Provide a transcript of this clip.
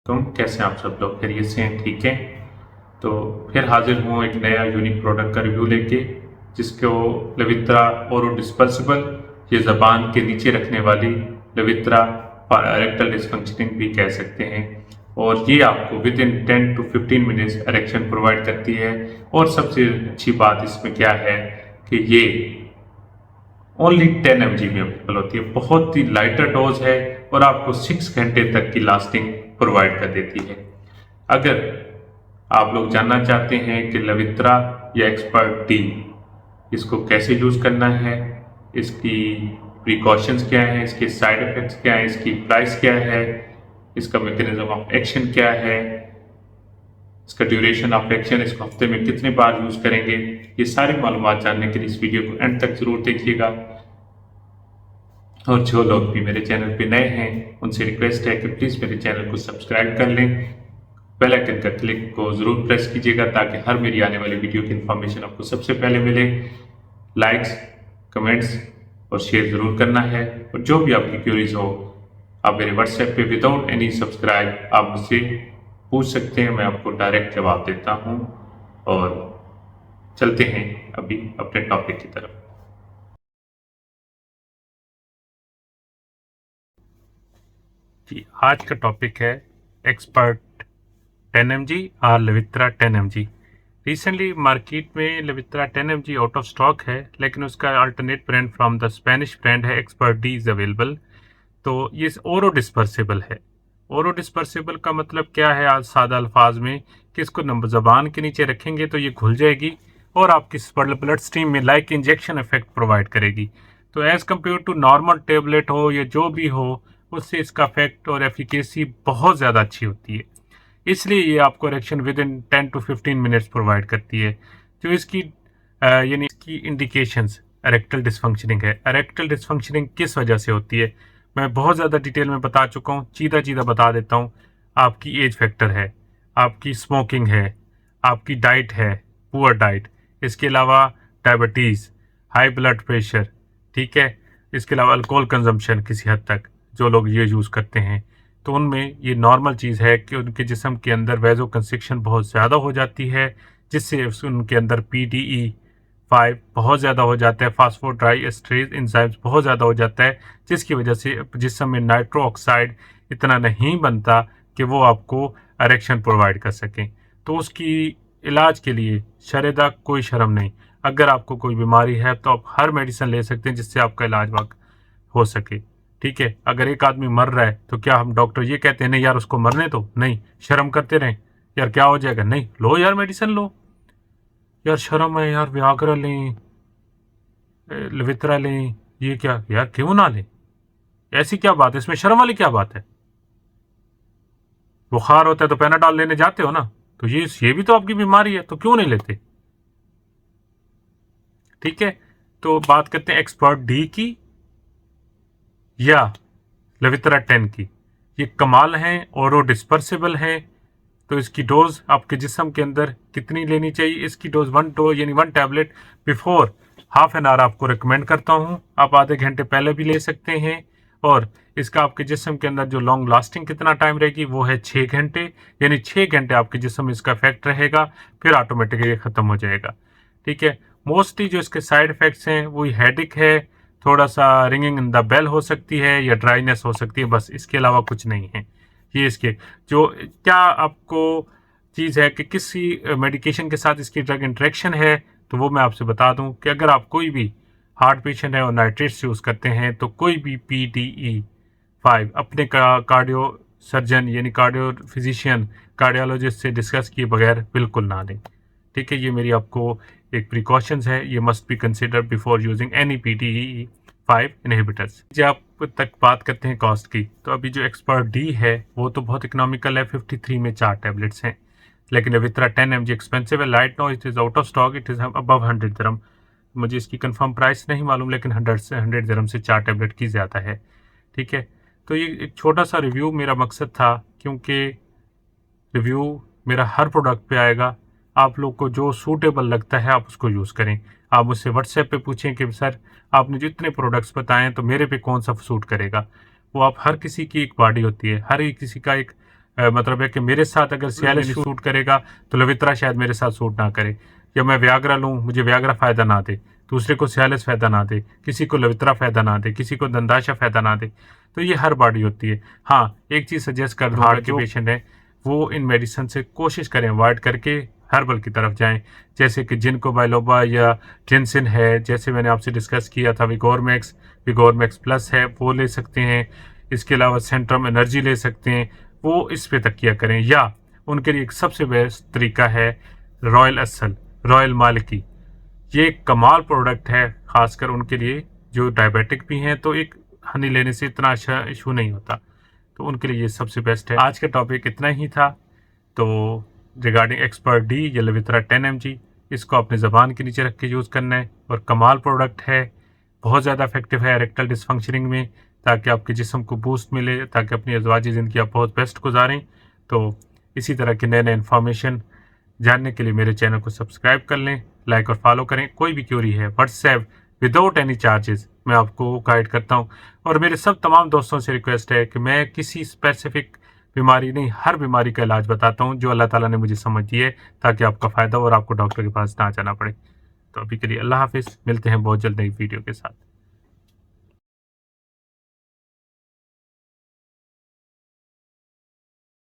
तुम कैसे हैं? आप सब लोग खैरियत से हैं? ठीक है। तो फिर हाजिर हूँ एक नया यूनिक प्रोडक्ट का रिव्यू लेके, जिसको लवित्रा ओरो डिस्पर्सिबल, ये ज़बान के नीचे रखने वाली लवित्रा एरेक्टल डिसफंक्शनिंग भी कह सकते हैं। और ये आपको with in 10 to 15 minutes erection provide करती है। और सबसे अच्छी बात इसमें क्या है कि ये ओनली 10 mg में अवेलेबल होती है। बहुत ही लाइटर डोज है और आपको 6 घंटे तक की लास्टिंग प्रोवाइड कर देती है। अगर आप लोग जानना चाहते हैं कि लवित्रा या एक्सपर्ट टी इसको कैसे यूज़ करना है, इसकी प्रिकॉशंस क्या हैं, इसके साइड इफ़ेक्ट्स क्या हैं, इसकी प्राइस क्या है, इसका मैकेनिज्म ऑफ एक्शन क्या है, इसका ड्यूरेशन ऑफ एक्शन, इसको हफ्ते में कितने बार यूज़ करेंगे, ये सारी मालूमात जानने के लिए इस वीडियो को एंड तक ज़रूर देखिएगा। और जो लोग भी मेरे चैनल पे नए हैं उनसे रिक्वेस्ट है कि प्लीज़ मेरे चैनल को सब्सक्राइब कर लें, बेल आइकन का क्लिक को ज़रूर प्रेस कीजिएगा ताकि हर मेरी आने वाली वीडियो की इन्फॉर्मेशन आपको सबसे पहले मिले। लाइक्स, कमेंट्स और शेयर ज़रूर करना है। और जो भी आपकी क्यूरीज हो आप मेरे व्हाट्सएप पे विदाउट एनी सब्सक्राइब आप मुझसे पूछ सकते हैं, मैं आपको डायरेक्ट जवाब देता हूँ। और चलते हैं अभी अपने टॉपिक की तरफ। जी, आज का टॉपिक है एक्सपर्ट 10 mg और लवित्रा 10 mg। रिसेंटली मार्केट में लवित्रा 10 mg आउट ऑफ स्टॉक है, लेकिन उसका alternate brand from the Spanish brand है एक्सपर्ट डी इज अवेलेबल। तो ये ओरो डिस्पर्सिबल है। ओरो डिस्पर्सिबल का मतलब क्या है आज सादा अल्फाज में, कि इसको नंबर ज़बान के नीचे रखेंगे तो ये घुल जाएगी और आपकी ब्लड स्ट्रीम में लाइक इंजेक्शन इफेक्ट प्रोवाइड करेगी। तो as compare to normal tablet हो या जो भी हो, उससे इसका इफेक्ट और एफिकेसी बहुत ज़्यादा अच्छी होती है। इसलिए ये आपको erection with in 10 to 15 minutes provide करती है। जो इसकी यानी इसकी इंडिकेशंस एरेक्टल डिसफंक्शनिंग है। एरेक्टल डिसफंक्शनिंग किस वजह से होती है मैं बहुत ज़्यादा डिटेल में बता चुका हूँ, सीधा सीधा बता देता हूँ। आपकी एज फैक्टर है, आपकी स्मोकिंग है, आपकी डाइट है, पुअर डाइट, इसके अलावा डायबिटीज़, हाई ब्लड प्रेशर, ठीक है, इसके अलावा अल्कोहल कंजम्पशन किसी हद तक जो लोग ये यूज़ करते हैं, तो उनमें ये नॉर्मल चीज़ है कि उनके जिस्म के अंदर वैज़ो कंस्ट्रिक्शन बहुत ज़्यादा हो जाती है, जिससे उनके अंदर PDE5 बहुत ज़्यादा हो जाता है, फास्फोडाइएस्टरेज एंजाइम्स बहुत ज़्यादा हो जाता है, जिसकी वजह से जिस्म में नाइट्रो ऑक्साइड इतना नहीं बनता कि वो आपको एरेक्शन प्रोवाइड कर सकें। तो उसकी इलाज के लिए शरेदा कोई शर्म नहीं। अगर आपको कोई बीमारी है तो आप हर मेडिसिन ले सकते हैं जिससे आपका इलाज हो सके, ठीक है। अगर एक आदमी मर रहा है तो क्या हम डॉक्टर ये कहते हैं नहीं यार उसको मरने दो? नहीं, शर्म करते रहें यार क्या हो जाएगा? नहीं, लो यार मेडिसिन लो यार, शर्म है यार, वियाग्रा लें, लवित्रा लें, ये क्या यार, क्यों ना लें? ऐसी क्या बात है इसमें, शर्म वाली क्या बात है? बुखार होता है तो पैनाडॉल लेने जाते हो ना, तो ये भी तो आपकी बीमारी है, तो क्यों नहीं लेते? ठीक है। तो बात करते हैं एक्सपर्ट डी की या लवित्रा 10 की। ये कमाल हैं, ओरो डिस्पर्सिबल है। तो इसकी डोज आपके जिस्म के अंदर कितनी लेनी चाहिए? इसकी डोज 1 डोज यानी 1 tablet before half an hour आपको रिकमेंड करता हूँ। आप आधे घंटे पहले भी ले सकते हैं। और इसका आपके जिस्म के अंदर जो लॉन्ग लास्टिंग कितना टाइम रहेगी वो है 6 घंटे, यानी 6 घंटे आपके जिस्म में इसका इफेक्ट रहेगा, फिर ऑटोमेटिकली ख़त्म हो जाएगा, ठीक है। मोस्टली जो इसके साइड इफ़ेक्ट्स हैं वही हेडिक है, थोड़ा सा रिंगिंग इन द बेल हो सकती है या ड्राइनेस हो सकती है, बस इसके अलावा कुछ नहीं है। ये इसके जो क्या आपको चीज़ है कि किसी मेडिकेशन के साथ इसकी ड्रग इंटरेक्शन है, तो वो मैं आपसे बता दूं कि अगर आप कोई भी हार्ट पेशेंट है और नाइट्रेट्स यूज़ करते हैं तो कोई भी PDE5 अपने कार्डियो सर्जन यानी कार्डियो फिजिशियन कार्डियोलॉजिस्ट से डिस्कस किए बगैर बिल्कुल ना लें, ठीक है। ये मेरी आपको एक प्रिकॉशंस है, ये must be consider before using any PDE5 inhibitors. जब आप तक बात करते हैं कॉस्ट की, तो अभी जो एक्सपर्ट डी है वो तो बहुत इकोनॉमिकल है, 53 में 4 टैबलेट्स हैं। लेकिन लवित्रा 10 mg एक्सपेंसिव है, light no it is out of stock, it is above 100 दिरहम। मुझे इसकी कंफर्म प्राइस नहीं मालूम, लेकिन 100 दिरहम से 4 टैबलेट की ज़्यादा है, ठीक है। तो ये एक छोटा सा रिव्यू मेरा मकसद था, क्योंकि रिव्यू मेरा हर प्रोडक्ट पे आएगा, आप लोग को जो सूटेबल लगता है आप उसको यूज़ करें। आप मुझसे व्हाट्सएप पे पूछें कि सर आपने जितने प्रोडक्ट्स बताएं तो मेरे पे कौन सा सूट करेगा। वो आप हर किसी की एक बॉडी होती है, हर एक किसी का एक मतलब है कि मेरे साथ अगर सियालिस सूट करेगा तो लवित्रा शायद मेरे साथ सूट ना करे, या मैं व्याग्रा लूँ, मुझे व्याग्रा फ़ायदा ना दे, दूसरे को सियालिस फ़ायदा ना दे, किसी को लवित्रा फ़ायदा ना दे, किसी को दंदाशा फ़ायदा ना दे। तो ये हर बॉडी होती है। हाँ, एक चीज़ सजेस्ट कर दूँगा, जो पेशेंट है वो इन मेडिसिन से कोशिश करें अवॉइड करके हर्बल की तरफ जाएं, जैसे कि जिनको बाइलोबा या टेंसिन है, जैसे मैंने आपसे डिस्कस किया था, विगोरमैक्स प्लस है वो ले सकते हैं। इसके अलावा सेंट्रम एनर्जी ले सकते हैं, वो इस पे तकिया करें। या उनके लिए एक सबसे बेस्ट तरीका है रॉयल मालिकी। ये एक कमाल प्रोडक्ट है, खासकर उनके लिए जो डायबिटिक भी हैं, तो एक हनी लेने से इतना अच्छा इशू नहीं होता, तो उनके लिए ये सबसे बेस्ट है। आज का टॉपिक इतना ही था। तो रिगार्डिंग एक्सपर्ट डी या लवित्रा 10 mg, इसको अपने ज़बान के नीचे रख के यूज़ करना है, और कमाल प्रोडक्ट है, बहुत ज़्यादा इफेक्टिव है रेक्टल डिसफंक्शनिंग में, ताकि आपके जिस्म को बूस्ट मिले, ताकि अपनी अज़वाजी ज़िंदगी आप बहुत बेस्ट गुजारें। तो इसी तरह के नए नए इन्फॉर्मेशन जानने के लिए मेरे चैनल को सब्सक्राइब कर लें, लाइक और फॉलो करें। कोई भी क्यूरी है व्हाट्सएप विदाउट एनी चार्जेस मैं आपको गाइड करता हूं। और मेरे सब तमाम दोस्तों से रिक्वेस्ट है कि मैं किसी स्पेसिफिक बीमारी नहीं, हर बीमारी का इलाज बताता हूं जो अल्लाह ताला ने मुझे समझ दी है, ताकि आपका फ़ायदा और आपको डॉक्टर के पास ना जाना पड़े। तो अभी के लिए अल्लाह हाफिज़, मिलते हैं बहुत जल्द नई वीडियो के साथ।